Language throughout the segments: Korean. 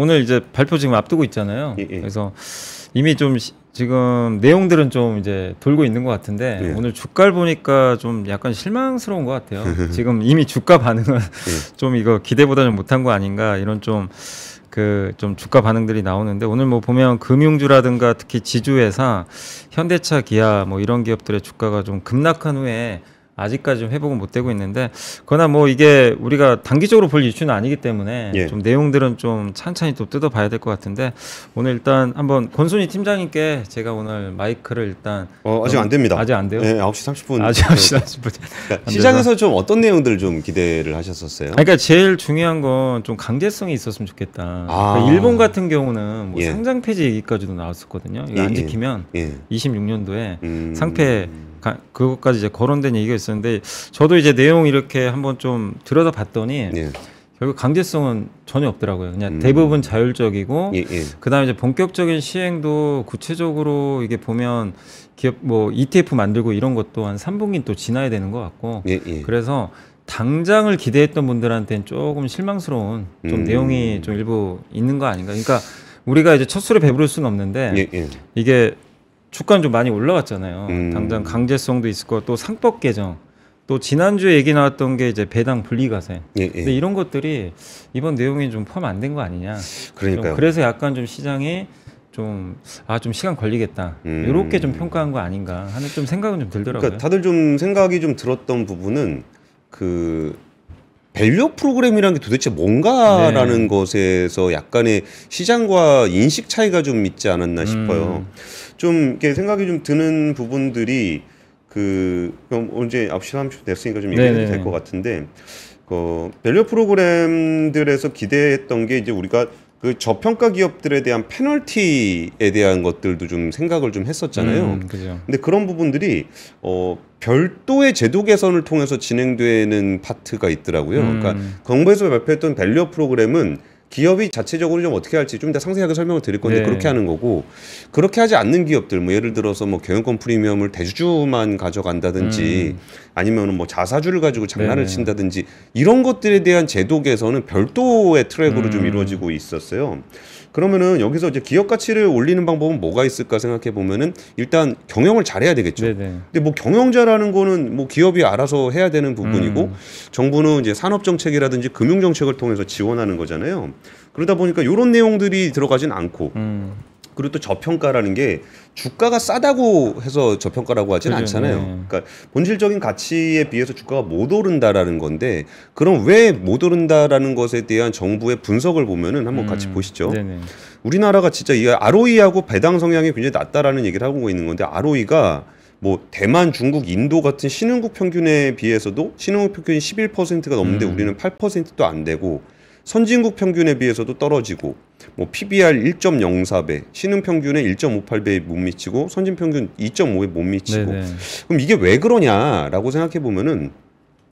오늘 이제 발표 지금 앞두고 있잖아요. 예. 그래서 이미 좀 지금 내용들은 좀 이제 돌고 있는 것 같은데 예. 오늘 주가를 보니까 좀 약간 실망스러운 것 같아요. 지금 이미 주가 반응은 좀 이거 기대보다 좀 못한 거 아닌가 이런 좀 주가 반응들이 나오는데 오늘 뭐 보면 금융주라든가 특히 지주회사, 현대차, 기아 뭐 이런 기업들의 주가가 좀 급락한 후에 아직까지 좀 회복은 못 되고 있는데 그러나 뭐 이게 우리가 단기적으로 볼 이슈는 아니기 때문에 예. 좀 내용들은 좀 찬찬히 또 뜯어봐야 될 것 같은데 오늘 일단 한번 권순희 팀장님께 제가 오늘 마이크를 일단 아직 안 됩니다. 아직 안 돼요? 네, 9시 30분. 아직 9시 30분. 그러니까 시장에서 좀 어떤 내용들을 좀 기대를 하셨었어요? 그러니까 제일 중요한 건 좀 강제성이 있었으면 좋겠다. 그러니까 일본 같은 경우는 뭐 예. 상장 폐지 얘기까지도 나왔었거든요. 이거 안 지키면 26년도에 상폐 그것까지 이제 거론된 얘기가 있었는데 저도 이제 내용 이렇게 한번 좀 들여다봤더니 결국 강제성은 전혀 없더라고요. 그냥 대부분 자율적이고 그다음에 이제 본격적인 시행도 구체적으로 이게 보면 기업 뭐 ETF 만들고 이런 것도 한 3분기 또 지나야 되는 것 같고 그래서 당장을 기대했던 분들한테는 조금 실망스러운 좀 내용이 좀 일부 있는 거 아닌가. 그러니까 우리가 이제 첫 술에 배부를 수는 없는데 이게 주가는 좀 많이 올라왔잖아요. 당장 강제성도 있을 거고 또 상법 개정 또 지난주에 얘기 나왔던 게 이제 배당 분리과세. 근데 이런 것들이 이번 내용이 좀 포함 안 된 거 아니냐. 그러니까요. 그래서 약간 좀 시장이 좀 시간 걸리겠다. 이렇게 좀 평가한 거 아닌가 하는 좀 생각은 좀 들더라고요. 그러니까 다들 좀 생각이 좀 들었던 부분은 그 밸류 프로그램이라는 게 도대체 뭔가라는 것에서 약간의 시장과 인식 차이가 좀 있지 않았나 싶어요. 좀 이렇게 생각이 좀 드는 부분들이 그럼 이제 9시 30분 됐으니까 좀 얘기해도 될 것 같은데 밸류 프로그램들에서 기대했던 게 이제 우리가 그 저평가 기업들에 대한 페널티에 대한 것들도 좀 생각을 좀 했었잖아요. 그죠. 근데 그런 부분들이 별도의 제도 개선을 통해서 진행되는 파트가 있더라고요. 그러니까 정부에서 발표했던 밸류 프로그램은 기업이 자체적으로 좀 어떻게 할지 좀 이따 상세하게 설명을 드릴 건데 그렇게 하는 거고 그렇게 하지 않는 기업들 뭐 예를 들어서 뭐 경영권 프리미엄을 대주주만 가져간다든지 아니면 뭐 자사주를 가지고 장난을 친다든지 이런 것들에 대한 제도 개선은 별도의 트랙으로 좀 이루어지고 있었어요. 그러면은 여기서 이제 기업 가치를 올리는 방법은 뭐가 있을까 생각해 보면은 일단 경영을 잘해야 되겠죠. 근데 뭐 경영자라는 거는 뭐 기업이 알아서 해야 되는 부분이고 정부는 이제 산업 정책이라든지 금융 정책을 통해서 지원하는 거잖아요. 그러다 보니까 이런 내용들이 들어가진 않고 그리고 또 저평가라는 게 주가가 싸다고 해서 저평가라고 하진 않잖아요. 그러니까 본질적인 가치에 비해서 주가가 못 오른다라는 건데 그럼 왜 못 오른다라는 것에 대한 정부의 분석을 보면은 한번 같이 보시죠. 우리나라가 진짜 이 ROE하고 배당 성향이 굉장히 낮다라는 얘기를 하고 있는 건데 ROE가 뭐 대만, 중국, 인도 같은 신흥국 평균에 비해서도 신흥국 평균이 11%가 넘는데 우리는 8%도 안 되고 선진국 평균에 비해서도 떨어지고 뭐 PBR 1.04배, 신흥 평균에 1.58배에 못 미치고 선진 평균 2.5에 못 미치고 그럼 이게 왜 그러냐라고 생각해 보면은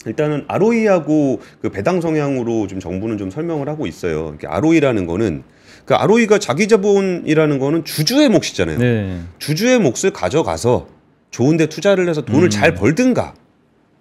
일단은 ROE하고 그 배당 성향으로 좀 정부는 좀 설명을 하고 있어요. ROE라는 거는 그 ROE가 자기 자본이라는 거는 주주의 몫이잖아요. 주주의 몫을 가져가서 좋은데 투자를 해서 돈을 잘 벌든가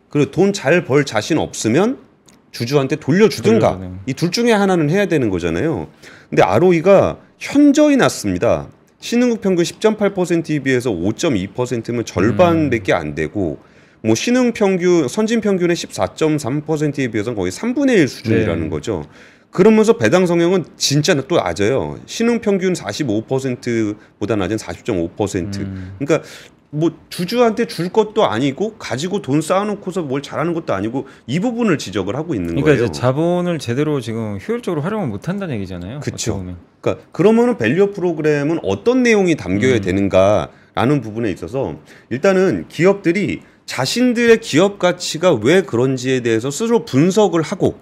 그리고 돈 잘 벌 자신 없으면 주주한테 돌려주든가 이 둘 중에 하나는 해야 되는 거잖아요. 근데 ROE가 현저히 낮습니다. 신흥국 평균 10.8%에 비해서 5.2%면 절반밖에 안 되고 뭐 신흥 평균, 선진 평균의 14.3%에 비해서는 거의 3분의 1 수준이라는 거죠. 그러면서 배당 성향은 진짜 또 낮아요. 신흥 평균 45%보다 낮은 40.5%. 그러니까 뭐 주주한테 줄 것도 아니고 가지고 돈 쌓아놓고서 뭘 잘하는 것도 아니고 이 부분을 지적을 하고 있는 거예요. 그러니까 이제 자본을 제대로 지금 효율적으로 활용을 못한다는 얘기잖아요. 그렇죠. 그러니까 그러면은 밸류 프로그램은 어떤 내용이 담겨야 되는가라는 부분에 있어서 일단은 기업들이 자신들의 기업 가치가 왜 그런지에 대해서 스스로 분석을 하고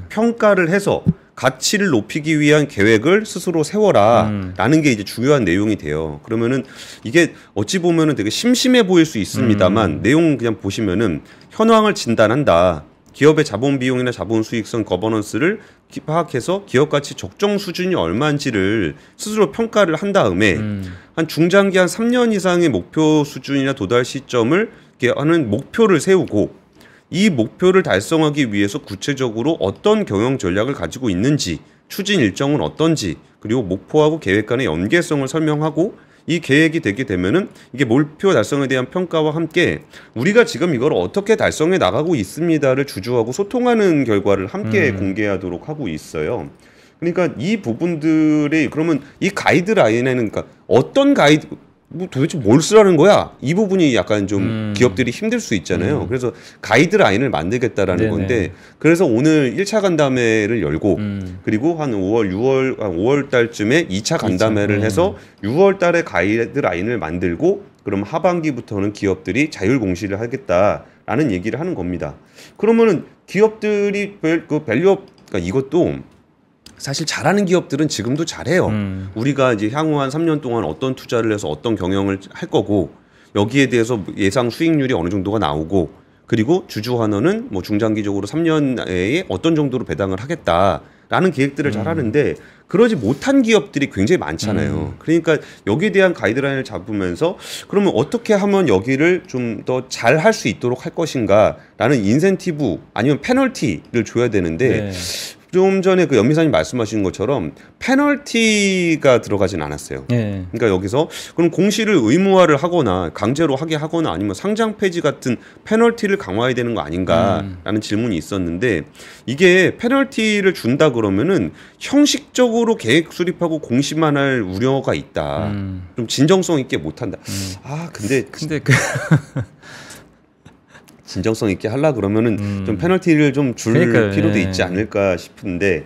평가를 해서 가치를 높이기 위한 계획을 스스로 세워라라는 게 이제 중요한 내용이 돼요. 그러면은 이게 어찌 보면은 되게 심심해 보일 수 있습니다만 내용 그냥 보시면은 현황을 진단한다. 기업의 자본 비용이나 자본 수익성 거버넌스를 파악해서 기업 가치 적정 수준이 얼마인지를 스스로 평가를 한 다음에 한 중장기 한 3년 이상의 목표 수준이나 도달 시점을 이렇게 하는 목표를 세우고 이 목표를 달성하기 위해서 구체적으로 어떤 경영 전략을 가지고 있는지 추진 일정은 어떤지, 그리고 목표하고 계획 간의 연계성을 설명하고, 이 계획이 되게 되면은 이게 목표 달성에 대한 평가와 함께 우리가 지금 이걸 어떻게 달성해 나가고 있습니다를 주주하고 소통하는 결과를 함께 공개하도록 하고 있어요. 그러니까 이 부분들이, 그러면 이 가이드라인에는 그러니까 어떤 가이드, 뭐 도대체 뭘 쓰라는 거야? 이 부분이 약간 좀 기업들이 힘들 수 있잖아요. 그래서 가이드라인을 만들겠다라는 네네. 건데, 그래서 오늘 1차 간담회를 열고 그리고 한 5월 달쯤에 2차 간담회를 해서 6월 달에 가이드라인을 만들고, 그럼 하반기부터는 기업들이 자율 공시를 하겠다라는 얘기를 하는 겁니다. 그러면은 기업들이 그 밸류업, 그러니까 이것도 사실 잘하는 기업들은 지금도 잘해요. 우리가 이제 향후 한 3년 동안 어떤 투자를 해서 어떤 경영을 할 거고, 여기에 대해서 예상 수익률이 어느 정도가 나오고, 그리고 주주 환원은 뭐 중장기적으로 3년 내에 어떤 정도로 배당을 하겠다라는 계획들을 잘 하는데, 그러지 못한 기업들이 굉장히 많잖아요. 그러니까 여기에 대한 가이드라인을 잡으면서 그러면 어떻게 하면 여기를 좀 더 잘 할 수 있도록 할 것인가라는 인센티브 아니면 페널티를 줘야 되는데, 네. 좀 전에 그 연미사님 말씀하신 것처럼 페널티가 들어가진 않았어요. 네. 그러니까 여기서 그럼 공시를 의무화를 하거나 강제로 하게 하거나 아니면 상장 폐지 같은 페널티를 강화해야 되는 거 아닌가라는 질문이 있었는데, 이게 페널티를 준다 그러면은 형식적으로 계획 수립하고 공시만 할 우려가 있다. 좀 진정성 있게 못한다. 아 근데 그 진정성 있게 하려 그러면은 좀 페널티를 좀 줄 필요도 있지 않을까 싶은데,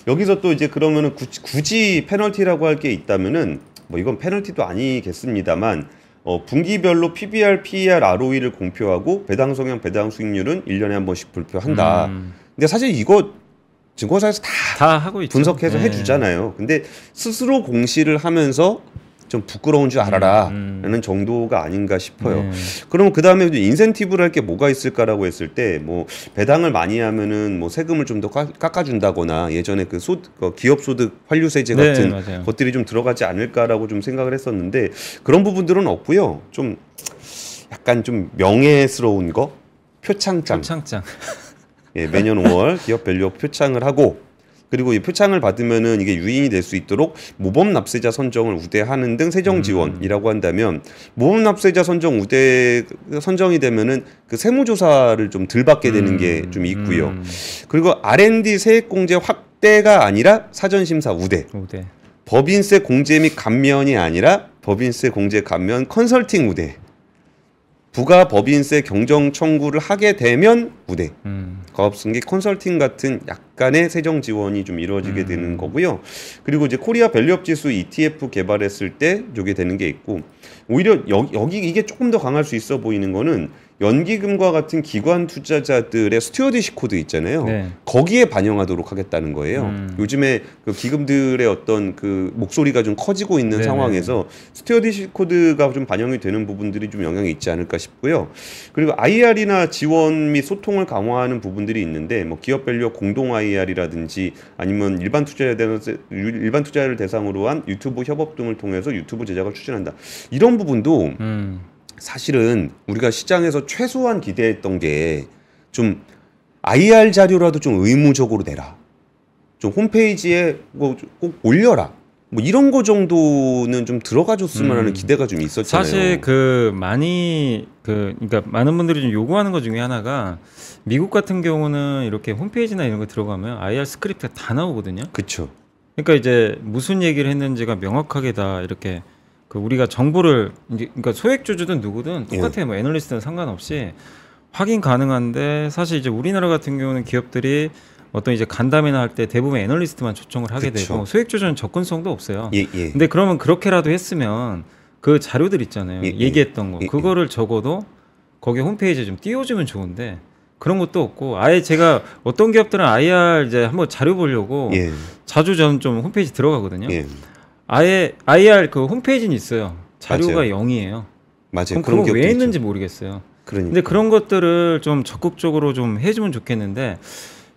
여기서 또 이제 그러면은 굳이 페널티라고 할 게 있다면은 뭐 이건 페널티도 아니겠습니다만, 분기별로 PBR, PER, ROE를 공표하고 배당 성향, 배당 수익률은 1년에 한 번씩 발표한다. 근데 사실 이거 증권사에서 다 하고 있죠. 분석해서 네. 해주잖아요. 근데 스스로 공시를 하면서 좀 부끄러운 줄 알아라 라는 정도가 아닌가 싶어요. 그러면 그 다음에 인센티브를 할 게 뭐가 있을까라고 했을 때, 뭐 배당을 많이 하면은 뭐 세금을 좀 더 깎아준다거나, 예전에 그 기업 소득 환류세제 같은 네, 것들이 좀 들어가지 않을까라고 좀 생각을 했었는데, 그런 부분들은 없고요. 좀 약간 좀 명예스러운 거, 표창장. 예, 매년 5월 기업 밸류업 표창을 하고, 그리고 이 표창을 받으면은 이게 유인이 될 수 있도록 모범 납세자 선정을 우대하는 등 세정 지원이라고 한다면, 모범 납세자 선정이 되면은 그 세무조사를 좀 덜 받게 되는 게 좀 있고요. 그리고 R&D 세액 공제 확대가 아니라 사전 심사 우대. 법인세 공제 및 감면이 아니라 법인세 공제 감면 컨설팅 우대. 부가 법인세 경정 청구를 하게 되면 우대. 가업승계 컨설팅 같은 약간의 세정 지원이 좀 이루어지게 되는 거고요. 그리고 이제 코리아 밸류업 지수 ETF 개발했을 때 요게 되는 게 있고, 오히려 여기 이게 조금 더 강할 수 있어 보이는 거는 연기금과 같은 기관 투자자들의 스튜어디십 코드 있잖아요. 네. 거기에 반영하도록 하겠다는 거예요. 요즘에 그 기금들의 어떤 그 목소리가 좀 커지고 있는 네네. 상황에서 스튜어디십 코드가 좀 반영이 되는 부분들이 좀 영향이 있지 않을까 싶고요. 그리고 IR이나 지원 및 소통을 강화하는 부분들이 있는데, 뭐 기업 밸류업 공동 IR이라든지 아니면 일반 투자자를 대상으로 한 유튜브 협업 등을 통해서 유튜브 제작을 추진한다. 이런 부분도 사실은 우리가 시장에서 최소한 기대했던 게, 좀 IR 자료라도 좀 의무적으로 내라, 좀 홈페이지에 뭐 꼭 올려라, 뭐 이런 거 정도는 좀 들어가줬으면 하는 기대가 좀 있었잖아요. 사실 그러니까 많은 분들이 좀 요구하는 것 중에 하나가, 미국 같은 경우는 이렇게 홈페이지나 이런 거 들어가면 IR 스크립트가 다 나오거든요. 그렇죠. 그러니까 이제 무슨 얘기를 했는지가 명확하게 다 이렇게 그 우리가 정보를, 그러니까 소액주주든 누구든 똑같아요. 뭐 애널리스트는 상관없이 확인 가능한데, 사실 이제 우리나라 같은 경우는 기업들이 어떤 이제 간담회나 할 때 대부분 애널리스트만 초청을 하게 그쵸. 되고, 소액주주는 접근성도 없어요. 근데 그러면 그렇게라도 했으면 그 자료들 있잖아요. 얘기했던 거 그거를 적어도 거기 홈페이지에 좀 띄워주면 좋은데, 그런 것도 없고, 아예 제가 어떤 기업들은 IR 이제 한번 자료 보려고 자주 저는 좀 홈페이지 들어가거든요. 아예 IR 그 홈페이지는 있어요. 자료가 맞아요. 0이에요. 맞아요. 그럼 그거 왜 했는지 모르겠어요. 그러니까. 근데 그런 것들을 좀 적극적으로 좀 해주면 좋겠는데,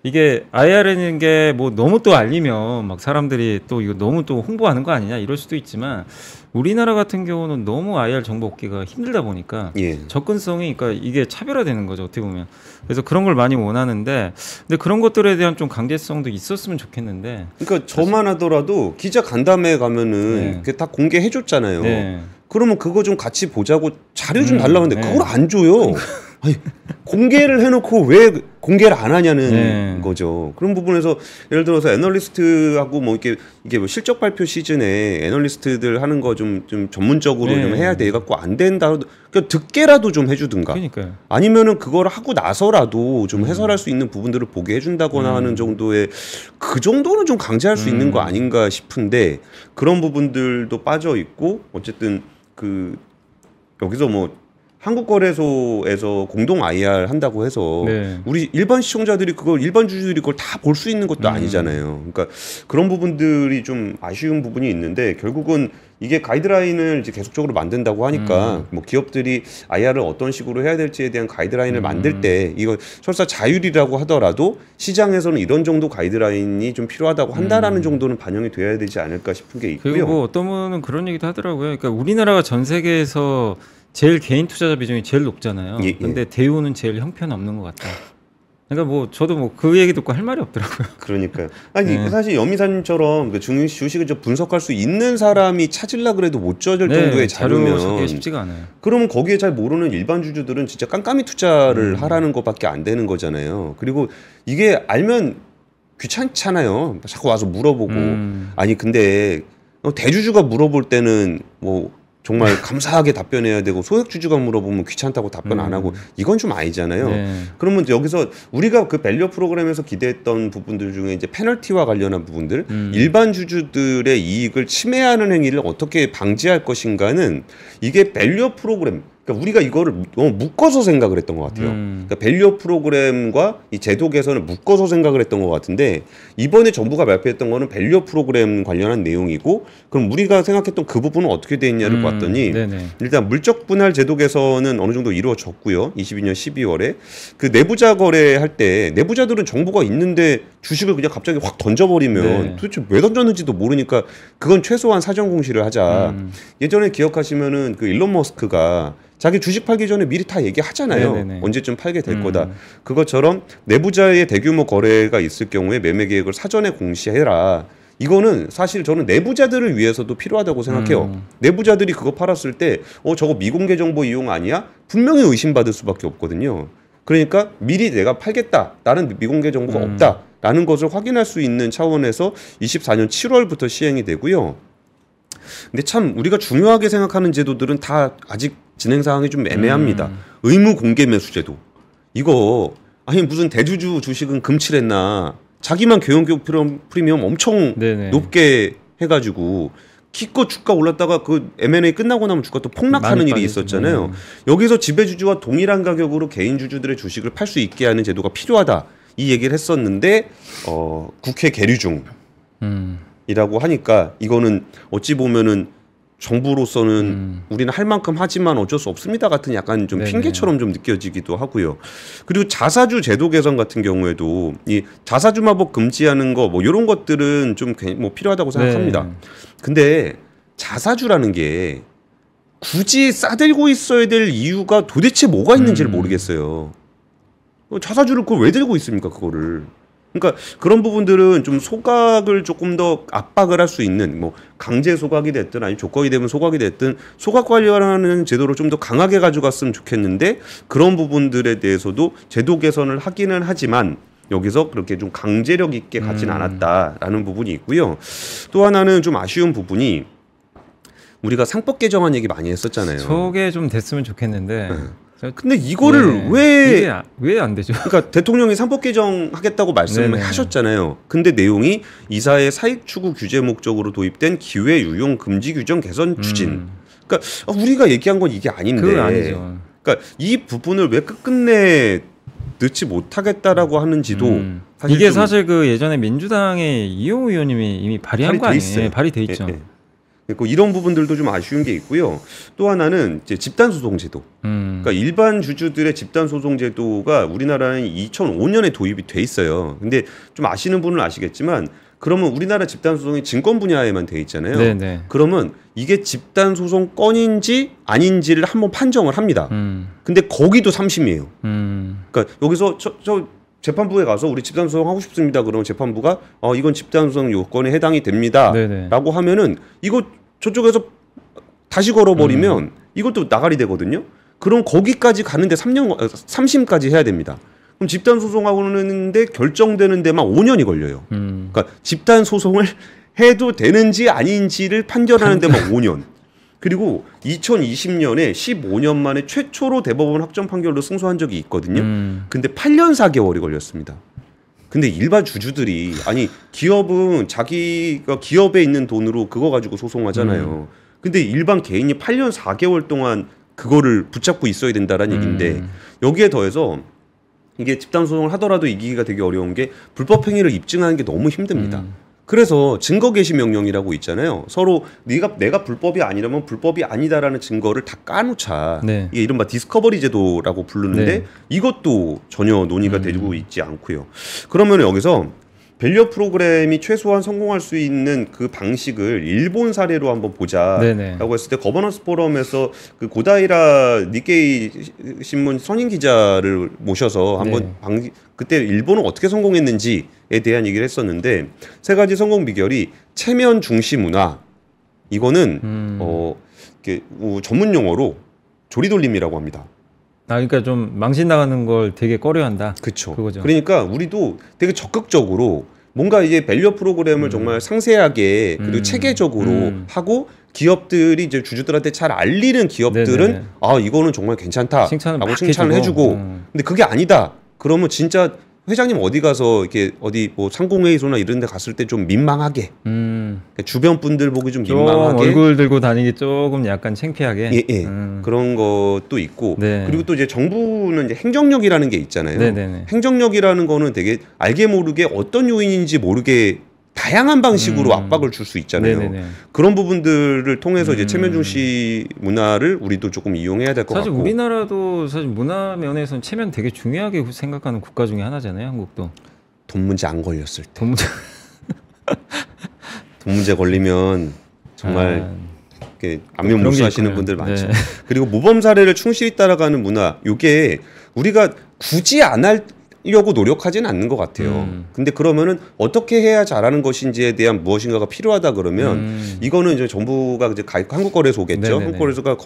이게 IR이라는 게 뭐 너무 또 알리면 막 사람들이 또 이거 너무 또 홍보하는 거 아니냐 이럴 수도 있지만 우리나라 같은 경우는 너무 IR 정보 얻기가 힘들다 보니까 예. 접근성이 그러니까 이게 차별화되는 거죠 어떻게 보면. 그래서 그런 걸 많이 원하는데 근데 그런 것들에 대한 좀 강제성도 있었으면 좋겠는데. 그러니까 저만 하더라도 기자 간담회 가면은 네. 그게 다 공개해줬잖아요. 네. 그러면 그거 좀 같이 보자고 자료 좀 달라는데 그걸 안 줘요. 아니, 공개를 해놓고 왜 공개를 안 하냐는 거죠. 그런 부분에서 예를 들어서 애널리스트하고 뭐 이게 뭐 실적 발표 시즌에 애널리스트들 하는 거 좀 전문적으로 좀 해야 돼 갖고 안 된다. 그러니까 듣게라도 좀 해주든가. 그러니까요. 아니면은 그걸 하고 나서라도 좀 해설할 수 있는 부분들을 보게 해준다거나 하는 정도의 그 정도는 좀 강제할 수 있는 거 아닌가 싶은데 그런 부분들도 빠져 있고 어쨌든 그 여기서 뭐 한국거래소에서 공동 IR 한다고 해서 우리 일반 시청자들이 그걸 일반 주주들이 그걸 다 볼 수 있는 것도 아니잖아요. 그러니까 그런 부분들이 좀 아쉬운 부분이 있는데 결국은 이게 가이드라인을 이제 계속적으로 만든다고 하니까 뭐 기업들이 IR을 어떤 식으로 해야 될지에 대한 가이드라인을 만들 때 이거 설사 자율이라고 하더라도 시장에서는 이런 정도 가이드라인이 좀 필요하다고 한다라는 정도는 반영이 돼야 되지 않을까 싶은 게 있고요. 그리고 어떤 분은 그런 얘기도 하더라고요. 그러니까 우리나라가 전 세계에서 제일 개인 투자자 비중이 제일 높잖아요. 근데 대우는 제일 형편없는 것 같다. 그러니까 뭐 저도 뭐 그 얘기 듣고 할 말이 없더라고요. 그러니까요. 아니 사실 염희사님처럼 그 주식을 좀 분석할 수 있는 사람이 찾으려 그래도 못 찾을 정도의 자료면 쉽지가 않아요. 그러면 거기에 잘 모르는 일반 주주들은 진짜 깜깜이 투자를 하라는 것밖에 안 되는 거잖아요. 그리고 이게 알면 귀찮잖아요. 자꾸 와서 물어보고 아니 근데 대주주가 물어볼 때는 뭐 정말 감사하게 답변해야 되고 소액주주가 물어보면 귀찮다고 답변 안 하고 이건 좀 아니잖아요. 그러면 여기서 우리가 그 밸류 프로그램에서 기대했던 부분들 중에 이제 페널티와 관련한 부분들 일반 주주들의 이익을 침해하는 행위를 어떻게 방지할 것인가는 이게 밸류 프로그램 그러니까 우리가 이거를 너무 묶어서 생각을 했던 것 같아요. 그러니까 밸류 프로그램과 이 제도 개선을 묶어서 생각을 했던 것 같은데 이번에 정부가 발표했던 거는 밸류 프로그램 관련한 내용이고 그럼 우리가 생각했던 그 부분은 어떻게 돼 있냐를 봤더니 일단 물적 분할 제도 개선은 어느 정도 이루어졌고요. 22년 12월에 그 내부자 거래할 때 내부자들은 정보가 있는데 주식을 그냥 갑자기 확 던져버리면 도대체 왜 던졌는지도 모르니까 그건 최소한 사전 공시를 하자. 예전에 기억하시면은 그 일론 머스크가 자기 주식 팔기 전에 미리 다 얘기하잖아요. 언제쯤 팔게 될 거다. 그것처럼 내부자의 대규모 거래가 있을 경우에 매매 계획을 사전에 공시해라. 이거는 사실 저는 내부자들을 위해서도 필요하다고 생각해요. 내부자들이 그거 팔았을 때 저거 미공개 정보 이용 아니야? 분명히 의심받을 수밖에 없거든요. 그러니까 미리 내가 팔겠다. 나는 미공개 정보가 없다. 라는 것을 확인할 수 있는 차원에서 24년 7월부터 시행이 되고요. 근데 참 우리가 중요하게 생각하는 제도들은 다 아직 진행 사항이 좀 애매합니다. 의무 공개 매수 제도. 이거 아니 무슨 대주주 주식은 금칠했나. 자기만 경영 프리미엄 엄청 높게 해가지고 기껏 주가 올랐다가 그 M&A 끝나고 나면 주가 또 폭락하는 일이 있었잖아요. 여기서 지배주주와 동일한 가격으로 개인 주주들의 주식을 팔 수 있게 하는 제도가 필요하다. 이 얘기를 했었는데 국회 계류 중이라고 하니까 이거는 어찌 보면은 정부로서는 우리는 할 만큼 하지만 어쩔 수 없습니다 같은 약간 좀 핑계처럼 좀 느껴지기도 하고요. 그리고 자사주 제도 개선 같은 경우에도 이 자사주 마법 금지하는 거 뭐 이런 것들은 좀 뭐 필요하다고 생각합니다. 근데 자사주라는 게 굳이 싸들고 있어야 될 이유가 도대체 뭐가 있는지를 모르겠어요. 자사주를 그걸 왜 들고 있습니까 그거를. 그러니까 그런 부분들은 좀 소각을 조금 더 압박을 할 수 있는 뭐 강제 소각이 됐든 아니 조건이 되면 소각이 됐든 소각 관련하는 제도를 좀 더 강하게 가져갔으면 좋겠는데 그런 부분들에 대해서도 제도 개선을 하기는 하지만 여기서 그렇게 좀 강제력 있게 가진 않았다라는 부분이 있고요. 또 하나는 좀 아쉬운 부분이 우리가 상법 개정안 얘기 많이 했었잖아요. 저게 좀 됐으면 좋겠는데 근데 이거를 왜 안 되죠? 그러니까 대통령이 상법 개정하겠다고 말씀을 하셨잖아요. 근데 내용이 이사의 사익 추구 규제 목적으로 도입된 기회 유용 금지 규정 개선 추진. 그러니까 우리가 얘기한 건 이게 아닌데. 그건 아니죠. 그러니까 이 부분을 왜 끝끝내 넣지 못하겠다라고 하는지도 사실 그 예전에 민주당의 이용우 의원님이 이미 발의한 거 아니에요? 발의돼 있죠. 이런 부분들도 좀 아쉬운 게 있고요. 또 하나는 이제 집단 소송 제도. 그러니까 일반 주주들의 집단 소송 제도가 우리나라는 2005년에 도입이 돼 있어요. 근데 좀 아시는 분은 아시겠지만 그러면 우리나라 집단 소송이 증권 분야에만 돼 있잖아요. 네네. 그러면 이게 집단 소송 건인지 아닌지를 한번 판정을 합니다. 근데 거기도 3심이에요. 그러니까 여기서 저 재판부에 가서 우리 집단 소송 하고 싶습니다. 그러면 재판부가 이건 집단 소송 요건에 해당이 됩니다라고 하면은 이거 저쪽에서 다시 걸어버리면 이것도 나가리 되거든요. 그럼 거기까지 가는데 3심까지 해야 됩니다. 그럼 집단 소송하고는데 결정되는 데만 5년이 걸려요. 그러니까 집단 소송을 해도 되는지 아닌지를 판결하는 데만 5년. 그리고 2020년에 15년 만에 최초로 대법원 확정 판결로 승소한 적이 있거든요. 근데 8년 4개월이 걸렸습니다. 근데 일반 주주들이 아니 기업은 자기가 기업에 있는 돈으로 그거 가지고 소송하잖아요. 근데 일반 개인이 8년 4개월 동안 그거를 붙잡고 있어야 된다라는 얘기인데 여기에 더해서 이게 집단 소송을 하더라도 이기기가 되게 어려운 게 불법 행위를 입증하는 게 너무 힘듭니다. 그래서 증거 개시 명령이라고 있잖아요. 서로 내가 불법이 아니라면 불법이 아니다라는 증거를 다 까놓자. 네. 이게 이른바 디스커버리 제도라고 부르는데 네. 이것도 전혀 논의가 되고 있지 않고요. 그러면 여기서 밸류업 프로그램이 최소한 성공할 수 있는 그 방식을 일본 사례로 한번 보자라고 했을 때 거버넌스 포럼에서 그 고다이라 니케이 신문 선임 기자를 모셔서 한번 그때 일본은 어떻게 성공했는지에 대한 얘기를 했었는데 세 가지 성공 비결이 체면 중시 문화 이거는 전문 용어로 조리돌림이라고 합니다. 그러니까 좀 망신 나가는 걸 되게 꺼려한다. 그렇죠. 그러니까 우리도 되게 적극적으로 뭔가 이제 밸류업 프로그램을 정말 상세하게 그리고 체계적으로 하고 기업들이 이제 주주들한테 잘 알리는 기업들은 이거는 정말 괜찮다라고 칭찬을 해주고 근데 그게 아니다. 그러면 진짜 회장님 어디 가서 이렇게 어디 뭐 상공회의소나 이런 데 갔을 때 좀 민망하게 주변 분들 보기 좀 민망하게 얼굴 들고 다니기 조금 약간 창피하게 그런 것도 있고 그리고 또 이제 정부는 이제 행정력이라는 게 있잖아요. 행정력이라는 거는 되게 알게 모르게 어떤 요인인지 모르게 다양한 방식으로 압박을 줄 수 있잖아요. 그런 부분들을 통해서 이제 체면 중시 문화를 우리도 조금 이용해야 될 것 같고. 사실 우리나라도 사실 문화 면에서는 체면 되게 중요하게 생각하는 국가 중에 하나잖아요. 한국도. 돈 문제 안 걸렸을 때. 돈 문제 걸리면 정말 안면 무수하시는 분들 많죠. 그리고 모범 사례를 충실히 따라가는 문화. 이게 우리가 굳이 안 하려고 노력하지는 않는 것 같아요. 근데 그러면은 어떻게 해야 잘하는 것인지에 대한 무엇인가가 필요하다 그러면 이거는 이제 정부가 이제 한국거래소겠죠. 한국거래소가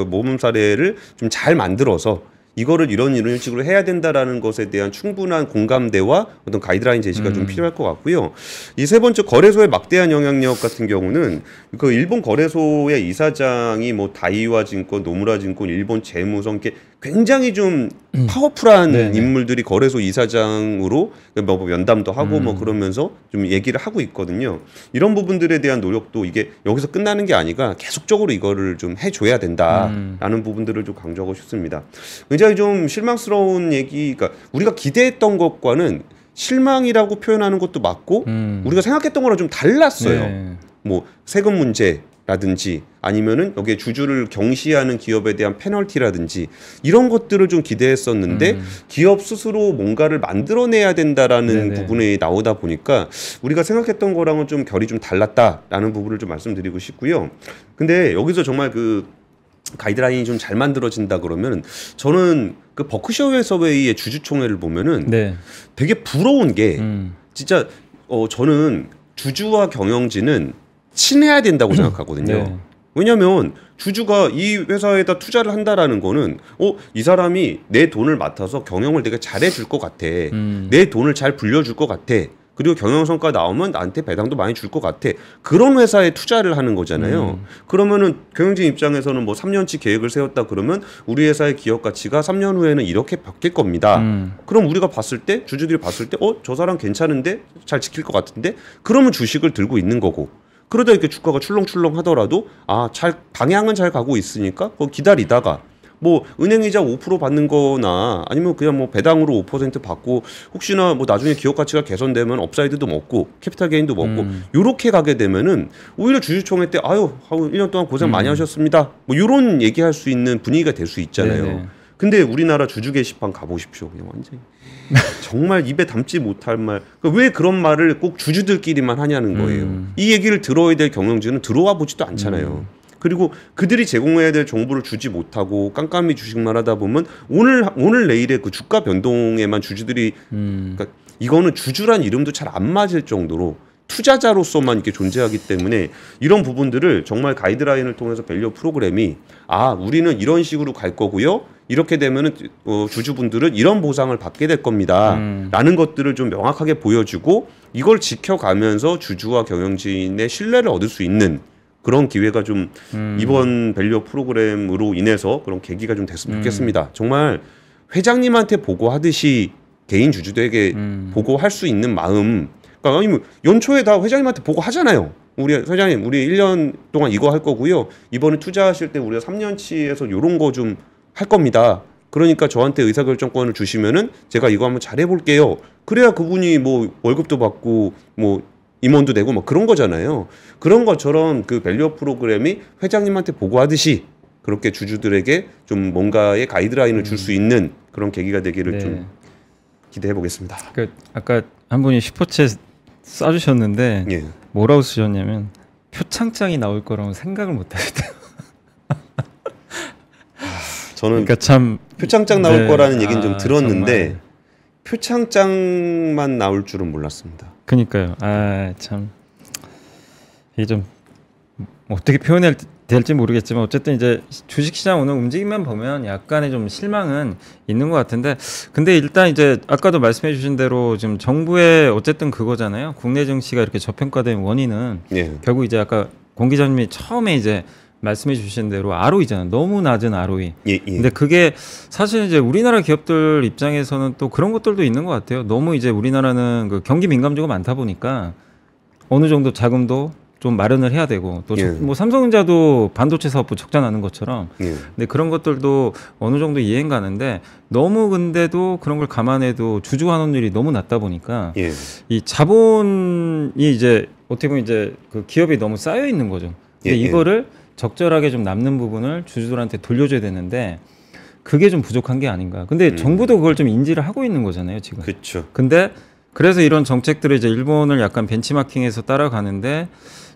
모범 사례를 좀 잘 만들어서 이거를 이런 식으로 해야 된다라는 것에 대한 충분한 공감대와 어떤 가이드라인 제시가 좀 필요할 것 같고요. 이 세 번째 거래소의 막대한 영향력 같은 경우는 그 일본 거래소의 이사장이 뭐 다이와 증권, 노무라 증권, 일본 재무성 이렇게 굉장히 좀 파워풀한 인물들이 거래소 이사장으로 뭐 면담도 하고 뭐 그러면서 좀 얘기를 하고 있거든요. 이런 부분들에 대한 노력도 이게 여기서 끝나는 게 아니라 계속적으로 이거를 좀 해줘야 된다라는 부분들을 좀 강조하고 싶습니다. 굉장히 좀 실망스러운 얘기, 그러니까 우리가 기대했던 것과는 실망이라고 표현하는 것도 맞고 우리가 생각했던 거랑 좀 달랐어요. 뭐 세금 문제라든지 아니면은 여기에 주주를 경시하는 기업에 대한 페널티라든지 이런 것들을 좀 기대했었는데 기업 스스로 뭔가를 만들어내야 된다라는 부분이 나오다 보니까 우리가 생각했던 거랑은 좀 결이 좀 달랐다라는 부분을 좀 말씀드리고 싶고요. 근데 여기서 정말 그 가이드라인이 좀 잘 만들어진다 그러면 저는 그 버크셔 해서웨이의 주주총회를 보면은 되게 부러운 게 진짜 저는 주주와 경영진은 친해야 된다고 생각하거든요. 왜냐하면 주주가 이 회사에다 투자를 한다라는 거는 이 사람이 내 돈을 맡아서 경영을 되게 잘해줄 것 같아. 내 돈을 잘 불려줄 것 같아. 그리고 경영 성과 나오면 나한테 배당도 많이 줄 것 같아. 그런 회사에 투자를 하는 거잖아요. 그러면은 경영진 입장에서는 뭐 3년치 계획을 세웠다 그러면 우리 회사의 기업 가치가 3년 후에는 이렇게 바뀔 겁니다. 그럼 우리가 봤을 때 주주들이 봤을 때 저 사람 괜찮은데 잘 지킬 것 같은데 그러면 주식을 들고 있는 거고. 그러다 이렇게 주가가 출렁출렁 하더라도 잘 방향은 잘 가고 있으니까 기다리다가 뭐 은행이자 5% 받는 거나 아니면 그냥 뭐 배당으로 5% 받고 혹시나 뭐 나중에 기업 가치가 개선되면 업사이드도 먹고 캐피탈 게인도 먹고 요렇게 가게 되면은 오히려 주주총회 때 아유 1년 동안 고생 많이 하셨습니다. 뭐 요런 얘기할 수 있는 분위기가 될 수 있잖아요. 네네. 근데 우리나라 주주 게시판 가보십시오. 그냥 완전히 정말 입에 담지 못할 말. 그러니까 왜 그런 말을 꼭 주주들끼리만 하냐는 거예요. 이 얘기를 들어야 될 경영진은 들어와 보지도 않잖아요. 그리고 그들이 제공해야 될 정보를 주지 못하고 깜깜이 주식만 하다 보면 오늘 내일의 그 주가 변동에만 주주들이 그러니까 이거는 주주란 이름도 잘 안 맞을 정도로 투자자로서만 이렇게 존재하기 때문에 이런 부분들을 정말 가이드라인을 통해서 밸류 프로그램이 우리는 이런 식으로 갈 거고요. 이렇게 되면은 주주분들은 이런 보상을 받게 될 겁니다. 라는 것들을 좀 명확하게 보여주고 이걸 지켜가면서 주주와 경영진의 신뢰를 얻을 수 있는 그런 기회가 좀 이번 밸류 프로그램으로 인해서 그런 계기가 좀 됐으면 좋겠습니다. 정말 회장님한테 보고하듯이 개인 주주들에게 보고할 수 있는 마음. 그러니까 아니면 연초에 다 회장님한테 보고하잖아요. 우리 회장님, 우리 1년 동안 이거 할 거고요. 이번에 투자하실 때 우리가 3년치에서 요런 거 좀 할 겁니다. 그러니까 저한테 의사결정권을 주시면은 제가 이거 한번 잘해볼게요. 그래야 그분이 뭐 월급도 받고 뭐 임원도 되고 뭐 그런 거잖아요. 그런 것처럼 그 밸류 프로그램이 회장님한테 보고하듯이 그렇게 주주들에게 좀 뭔가의 가이드라인을 줄 수 있는 그런 계기가 되기를 좀 기대해 보겠습니다. 아까 한 분이 슈퍼챗 쏴주셨는데 뭐라고 쓰셨냐면 표창장이 나올 거라고 생각을 못 하겠대요. 저는 그러니까 참 표창장 나올 거라는 얘기는 좀 들었는데 정말. 표창장만 나올 줄은 몰랐습니다. 그러니까요. 참 이게 좀 어떻게 표현해야 될지 모르겠지만 어쨌든 이제 주식시장 오늘 움직임만 보면 약간의 좀 실망은 있는 것 같은데 근데 일단 이제 아까도 말씀해 주신 대로 지금 정부의 어쨌든 그거잖아요. 국내 증시가 이렇게 저평가된 원인은 결국 이제 아까 공 기자님이 처음에 이제 말씀해 주신 대로 ROE잖아요. 너무 낮은 ROE. 근데 그게 사실 이제 우리나라 기업들 입장에서는 또 그런 것들도 있는 것 같아요. 너무 이제 우리나라는 그 경기 민감주가 많다 보니까 어느 정도 자금도 좀 마련을 해야 되고 또 뭐 삼성전자도 반도체 사업부 적자 나는 것처럼 근데 그런 것들도 어느 정도 이해는 가는데 너무 근데도 그런 걸 감안해도 주주 환원율이 너무 낮다 보니까 이 자본이 이제 어떻게 보면 이제 그 기업이 너무 쌓여 있는 거죠. 근데 이거를 적절하게 좀 남는 부분을 주주들한테 돌려줘야 되는데 그게 좀 부족한 게 아닌가. 근데 정부도 그걸 좀 인지를 하고 있는 거잖아요, 지금. 그렇죠. 근데 그래서 이런 정책들을 이제 일본을 약간 벤치마킹해서 따라가는데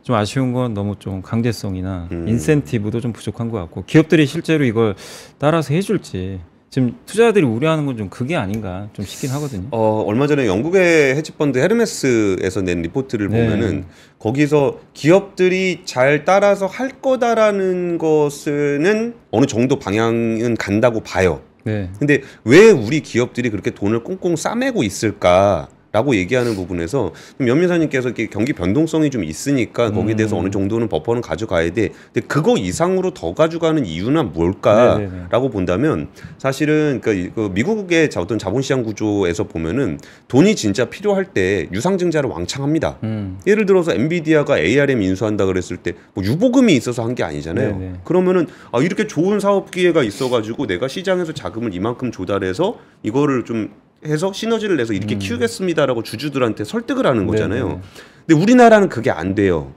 좀 아쉬운 건 너무 좀 강제성이나 인센티브도 좀 부족한 것 같고 기업들이 실제로 이걸 따라서 해줄지 지금 투자자들이 우려하는 건 좀 그게 아닌가 좀 싶긴 하거든요. 얼마 전에 영국의 헤지펀드 헤르메스에서 낸 리포트를 보면은 거기서 기업들이 잘 따라서 할 거다라는 것은 어느 정도 방향은 간다고 봐요. 근데 왜 우리 기업들이 그렇게 돈을 꽁꽁 싸매고 있을까? 라고 얘기하는 부분에서 연민사님께서 이렇게 경기 변동성이 좀 있으니까 거기에 대해서 어느 정도는 버퍼는 가져가야 돼. 근데 그거 이상으로 더 가져가는 이유는 뭘까라고 본다면 사실은 그 미국의 어떤 자본시장 구조에서 보면은 돈이 진짜 필요할 때 유상증자를 왕창 합니다. 예를 들어서 엔비디아가 ARM 인수한다 그랬을 때 뭐 유보금이 있어서 한 게 아니잖아요. 그러면은 이렇게 좋은 사업 기회가 있어가지고 내가 시장에서 자금을 이만큼 조달해서 이거를 좀 해서 시너지를 내서 이렇게 키우겠습니다라고 주주들한테 설득을 하는 거잖아요. 근데 우리나라는 그게 안 돼요.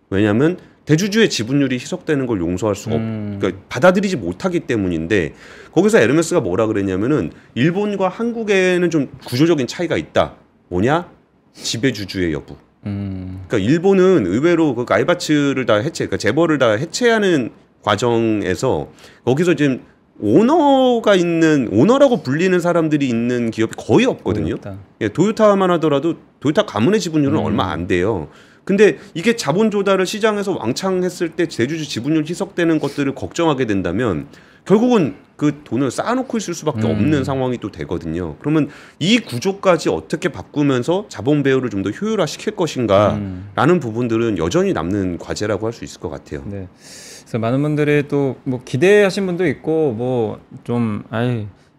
왜냐하면 대주주의 지분율이 희석되는 걸 용서할 수가 그러니까 받아들이지 못하기 때문인데 거기서 에르메스가 뭐라 그랬냐면은 일본과 한국에는 좀 구조적인 차이가 있다. 뭐냐? 지배주주의 여부. 그러니까 일본은 의외로 그 아이바츠를 다 그러니까 재벌을 다 해체하는 과정에서 거기서 지금 오너라고 불리는 사람들이 있는 기업이 거의 없거든요. 도요타만 하더라도 도요타 가문의 지분율은 얼마 안 돼요. 근데 이게 자본 조달을 시장에서 왕창 했을 때 대주주 지분율 희석되는 것들을 걱정하게 된다면 결국은 그 돈을 쌓아놓고 있을 수밖에 없는 상황이 또 되거든요. 그러면 이 구조까지 어떻게 바꾸면서 자본 배분을 좀 더 효율화시킬 것인가라는 부분들은 여전히 남는 과제라고 할 수 있을 것 같아요. 그래서 많은 분들이 또 뭐 기대하신 분도 있고 뭐 좀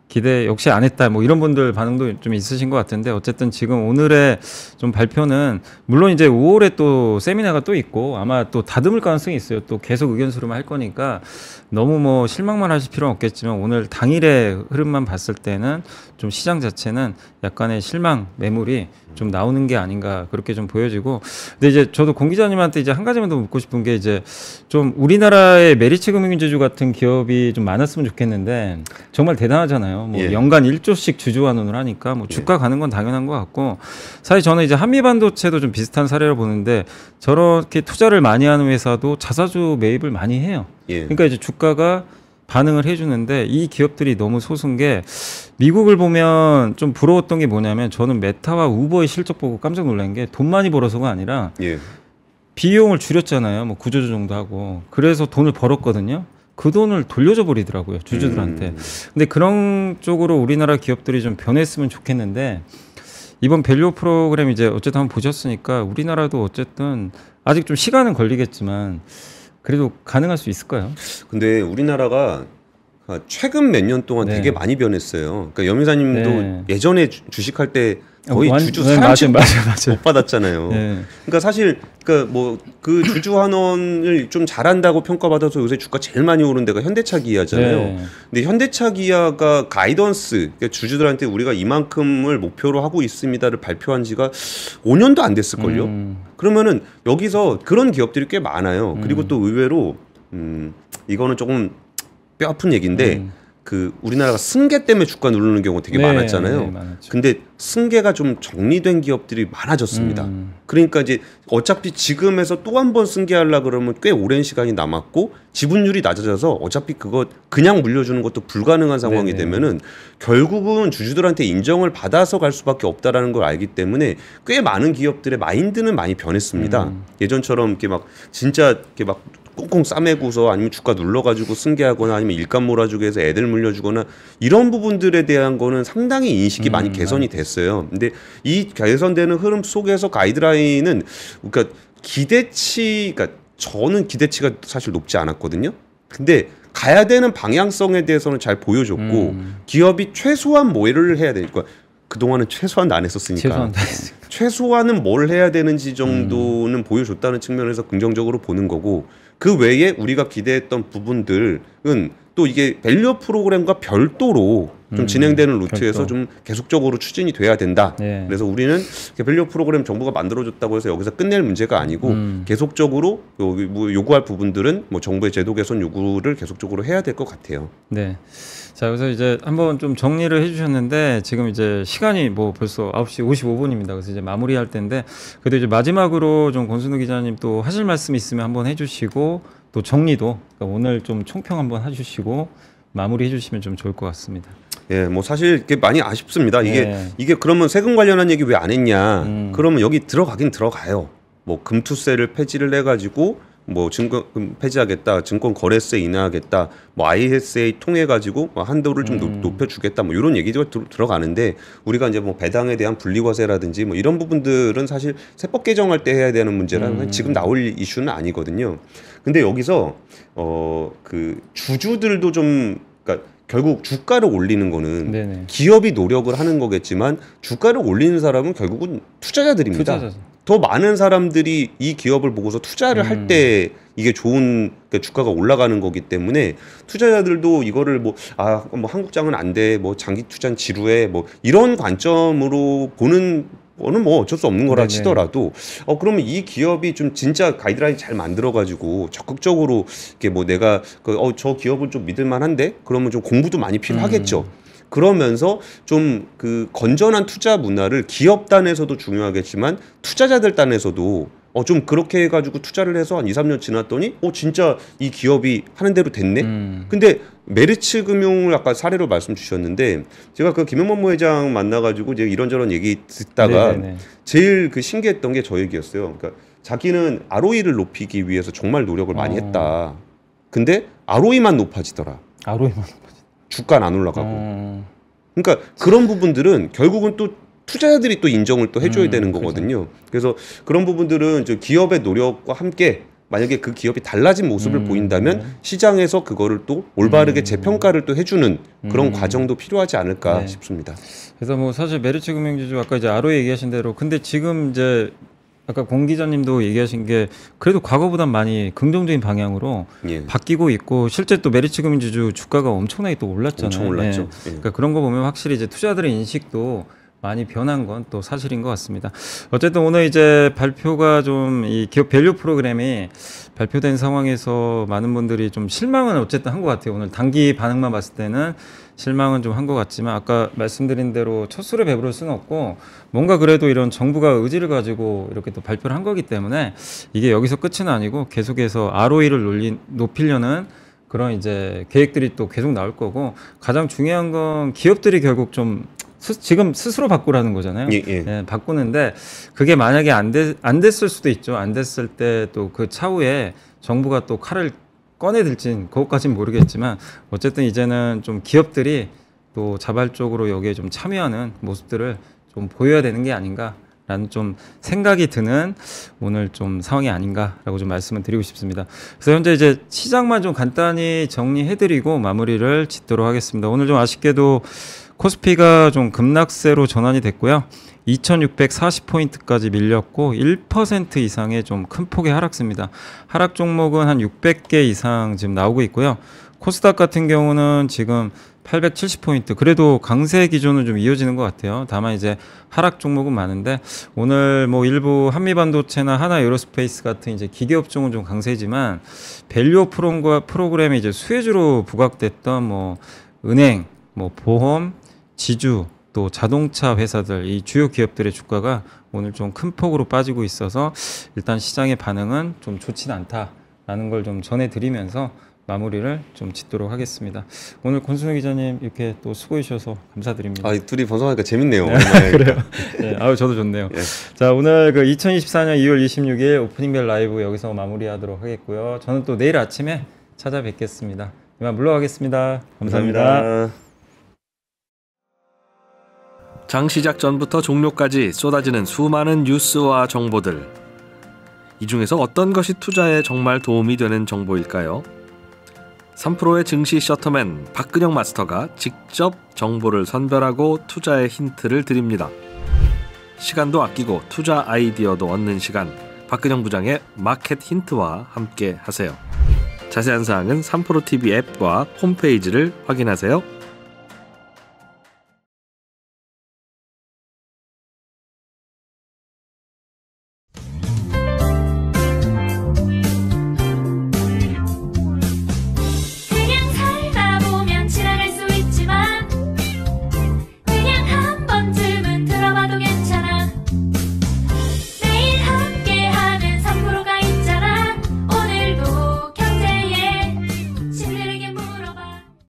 기대 역시 안 했다 뭐 이런 분들 반응도 좀 있으신 것 같은데 어쨌든 지금 오늘의 좀 발표는 물론 이제 5월에 또 세미나가 또 있고 아마 또 다듬을 가능성이 있어요. 또 계속 의견 수렴을 할 거니까 너무 뭐 실망만 하실 필요는 없겠지만 오늘 당일의 흐름만 봤을 때는 좀 시장 자체는 약간의 실망 매물이 좀 나오는 게 아닌가 그렇게 좀 보여지고 근데 이제 저도 공 기자님한테 이제 한 가지만 더 묻고 싶은 게 이제 좀 우리나라의 메리츠 금융주주 같은 기업이 좀 많았으면 좋겠는데 정말 대단하잖아요. 뭐 예. 연간 1조씩 주주 환원을 하니까 뭐 주가 가는 건 당연한 것 같고 사실 저는 이제 한미반도체도 좀 비슷한 사례를 보는데 저렇게 투자를 많이 하는 회사도 자사주 매입을 많이 해요. 예. 그러니까 이제 주가가 반응을 해주는데 이 기업들이 너무 소수인 게 미국을 보면 좀 부러웠던 게 뭐냐면 저는 메타와 우버의 실적 보고 깜짝 놀란 게 돈 많이 벌어서가 아니라 예. 비용을 줄였잖아요. 뭐 9조 정도 하고 그래서 돈을 벌었거든요. 그 돈을 돌려줘 버리더라고요 주주들한테. 근데 그런 쪽으로 우리나라 기업들이 좀 변했으면 좋겠는데 이번 밸류 프로그램 이제 어쨌든 한번 보셨으니까 우리나라도 어쨌든 아직 좀 시간은 걸리겠지만 그래도 가능할 수 있을까요? 근데 우리나라가 최근 몇 년 동안 네. 되게 많이 변했어요. 그러니까 염희사님도 네. 예전에 주식할 때 거의 주주 네, 사람씩 맞아요. 못 받았잖아요. 네. 그러니까 사실 뭐 그 주주 환원을 좀 잘한다고 평가받아서 요새 주가 제일 많이 오른 데가 현대차 기아잖아요. 네. 근데 현대차 기아가 가이던스 그러니까 주주들한테 우리가 이만큼을 목표로 하고 있습니다를 발표한 지가 5년도 안 됐을걸요. 그러면은 여기서 그런 기업들이 꽤 많아요. 그리고 또 의외로 이거는 조금 뼈 아픈 얘기인데 그 우리나라가 승계 때문에 주가 누르는 경우가 되게 많았잖아요. 네, 많았죠. 근데 승계가 좀 정리된 기업들이 많아졌습니다. 그러니까 이제 어차피 지금에서 또 한 번 승계하려 그러면 꽤 오랜 시간이 남았고 지분율이 낮아져서 어차피 그거 그냥 물려주는 것도 불가능한 상황이 되면은 결국은 주주들한테 인정을 받아서 갈 수밖에 없다라는 걸 알기 때문에 꽤 많은 기업들의 마인드는 많이 변했습니다. 예전처럼 이렇게 막 진짜 이렇게 막 꽁꽁 싸매고서 아니면 주가 눌러가지고 승계하거나 아니면 일감 몰아주게 해서 애들 물려주거나 이런 부분들에 대한 거는 상당히 인식이 많이 개선이 됐어요. 근데 이 개선되는 흐름 속에서 가이드라인은 그러니까 기대치, 그러니까 저는 기대치가 사실 높지 않았거든요. 근데 가야 되는 방향성에 대해서는 잘 보여줬고 기업이 최소한 뭐를 해야 되니까 그동안은 최소한도 안 했었으니까 최소한은 뭘 해야 되는지 정도는 보여줬다는 측면에서 긍정적으로 보는 거고 그 외에 우리가 기대했던 부분들은 또 이게 밸류 프로그램과 별도로 좀 진행되는 루트에서 좀 계속적으로 추진이 돼야 된다. 네. 그래서 우리는 밸류 프로그램 정부가 만들어줬다고 해서 여기서 끝낼 문제가 아니고 계속적으로 요구할 부분들은 뭐 정부의 제도 개선 요구를 계속적으로 해야 될 것 같아요. 네. 자, 그래서 이제 한번 좀 정리를 해주셨는데 지금 이제 시간이 뭐 벌써 9시 55분입니다. 그래서 이제 마무리할 텐데 그래도 이제 마지막으로 좀 권순우 기자님 또 하실 말씀 있으면 한번 해주시고 또 정리도 그러니까 오늘 좀 총평 한번 해주시고 마무리 해주시면 좀 좋을 것 같습니다. 예, 뭐 사실 이게 많이 아쉽습니다. 이게 그러면 세금 관련한 얘기 왜 안 했냐? 그러면 여기 들어가긴 들어가요. 뭐 금투세를 폐지를 해가지고 뭐 증권 폐지하겠다, 증권 거래세 인하하겠다, 뭐 ISA 통해 가지고 한도를 좀 높여주겠다, 뭐 이런 얘기가 들어가는데 우리가 이제 뭐 배당에 대한 분리과세라든지 뭐 이런 부분들은 사실 세법 개정할 때 해야 되는 문제라 지금 나올 이슈는 아니거든요. 근데 여기서 그 주주들도 좀 그러니까 결국 주가를 올리는 거는 네네. 기업이 노력을 하는 거겠지만 주가를 올리는 사람은 결국은 투자자들입니다. 더 많은 사람들이 이 기업을 보고서 투자를 할 때 이게 좋은 그러니까 주가가 올라가는 거기 때문에 투자자들도 이거를 뭐 한국장은 안 돼, 뭐 장기 투자는 지루해, 뭐 이런 관점으로 보는 거는 뭐 어쩔 수 없는 거라 네네. 치더라도 그러면 이 기업이 좀 진짜 가이드라인 잘 만들어 가지고 적극적으로 이렇게 뭐 내가 저 기업을 좀 믿을 만한데 그러면 좀 공부도 많이 필요하겠죠. 그러면서 좀 그 건전한 투자 문화를 기업 단에서도 중요하겠지만 투자자들 단에서도 좀 그렇게 해가지고 투자를 해서 한 2, 3년 지났더니 진짜 이 기업이 하는 대로 됐네. 근데 메리츠 금융을 아까 사례로 말씀 주셨는데 제가 그 김영만 회장 만나가지고 이제 이런저런 얘기 듣다가 네네네. 제일 그 신기했던 게 저 얘기였어요. 그러니까 자기는 ROE를 높이기 위해서 정말 노력을 많이 했다. 근데 ROE만 높아지더라. ROE만 주가는 안 올라가고. 그러니까 그런 부분들은 결국은 또 투자자들이 또 인정을 또 해줘야 되는 거거든요. 그래서 그런 부분들은 저 기업의 노력과 함께 만약에 그 기업이 달라진 모습을 보인다면 시장에서 그거를 또 올바르게 재평가를 또 해주는 그런 과정도 필요하지 않을까 싶습니다. 그래서 뭐 사실 메리츠 금융지주 아까 이제 아로 얘기하신 대로 근데 지금 이제 아까 공 기자님도 얘기하신 게 그래도 과거보단 많이 긍정적인 방향으로 바뀌고 있고 실제 또 메리츠 금융지주 주가가 엄청나게 또 올랐잖아요. 엄청 올랐죠. 그러니까 그런 거 보면 확실히 이제 투자들의 인식도 많이 변한 건 또 사실인 것 같습니다. 어쨌든 오늘 이제 발표가 좀 이 기업 밸류 프로그램이 발표된 상황에서 많은 분들이 좀 실망은 어쨌든 한 것 같아요. 오늘 단기 반응만 봤을 때는 실망은 좀 한 것 같지만 아까 말씀드린 대로 첫 술에 배부를 수는 없고 뭔가 그래도 이런 정부가 의지를 가지고 이렇게 또 발표를 한 거기 때문에 이게 여기서 끝은 아니고 계속해서 ROE를 높이려는 그런 이제 계획들이 또 계속 나올 거고 가장 중요한 건 기업들이 결국 좀 지금 스스로 바꾸라는 거잖아요. 바꾸는데 그게 만약에 안 됐을 수도 있죠. 안 됐을 때 또 그 차후에 정부가 또 칼을 꺼내들진 그것까진 모르겠지만 어쨌든 이제는 좀 기업들이 또 자발적으로 여기에 좀 참여하는 모습들을 좀 보여야 되는 게 아닌가라는 좀 생각이 드는 오늘 좀 상황이 아닌가라고 좀 말씀을 드리고 싶습니다. 그래서 현재 이제 시장만 좀 간단히 정리해드리고 마무리를 짓도록 하겠습니다. 오늘 좀 아쉽게도 코스피가 좀 급락세로 전환이 됐고요. 2640포인트까지 밀렸고 1% 이상의 좀 큰 폭의 하락세입니다. 하락 종목은 한 600개 이상 지금 나오고 있고요. 코스닥 같은 경우는 지금 870포인트 그래도 강세 기조는 좀 이어지는 것 같아요. 다만 이제 하락 종목은 많은데 오늘 뭐 일부 한미반도체나 하나에어로스페이스 같은 이제 기계업종은 좀 강세지만 밸류 프로그램이 이제 수혜주로 부각됐던 뭐 은행, 뭐 보험, 지주 또 자동차 회사들 이 주요 기업들의 주가가 오늘 좀 큰 폭으로 빠지고 있어서 일단 시장의 반응은 좀 좋진 않다라는 걸 좀 전해드리면서 마무리를 좀 짓도록 하겠습니다. 오늘 권순호 기자님 이렇게 또 수고해 주셔서 감사드립니다. 둘이 방송하니까 재밌네요. 그래요. 네, 저도 좋네요. 자, 오늘 그 2024년 2월 26일 오프닝벨 라이브 여기서 마무리하도록 하겠고요. 저는 또 내일 아침에 찾아뵙겠습니다. 이만 물러가겠습니다. 감사합니다. 장 시작 전부터 종료까지 쏟아지는 수많은 뉴스와 정보들. 이 중에서 어떤 것이 투자에 정말 도움이 되는 정보일까요? 3프로의 증시 셔터맨 박근영 마스터가 직접 정보를 선별하고 투자의 힌트를 드립니다. 시간도 아끼고 투자 아이디어도 얻는 시간, 박근영 부장의 마켓 힌트와 함께 하세요. 자세한 사항은 3프로 TV 앱과 홈페이지를 확인하세요.